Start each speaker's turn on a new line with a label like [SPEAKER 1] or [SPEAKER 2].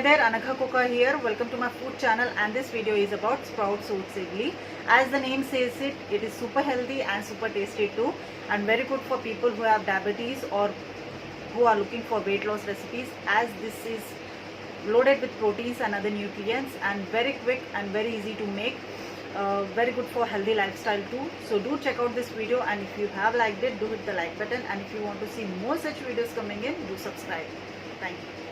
[SPEAKER 1] Hi there, Anagha Cooker here. Welcome to my food channel, and this video is about Sprouts Oats Idly. As the name says it is super healthy and super tasty too, and very good for people who have diabetes or who are looking for weight loss recipes, as this is loaded with proteins and other nutrients and very quick and very easy to make. Very good for healthy lifestyle too. So do check out this video, and if you have liked it, do hit the like button, and if you want to see more such videos coming in, do subscribe. Thank you.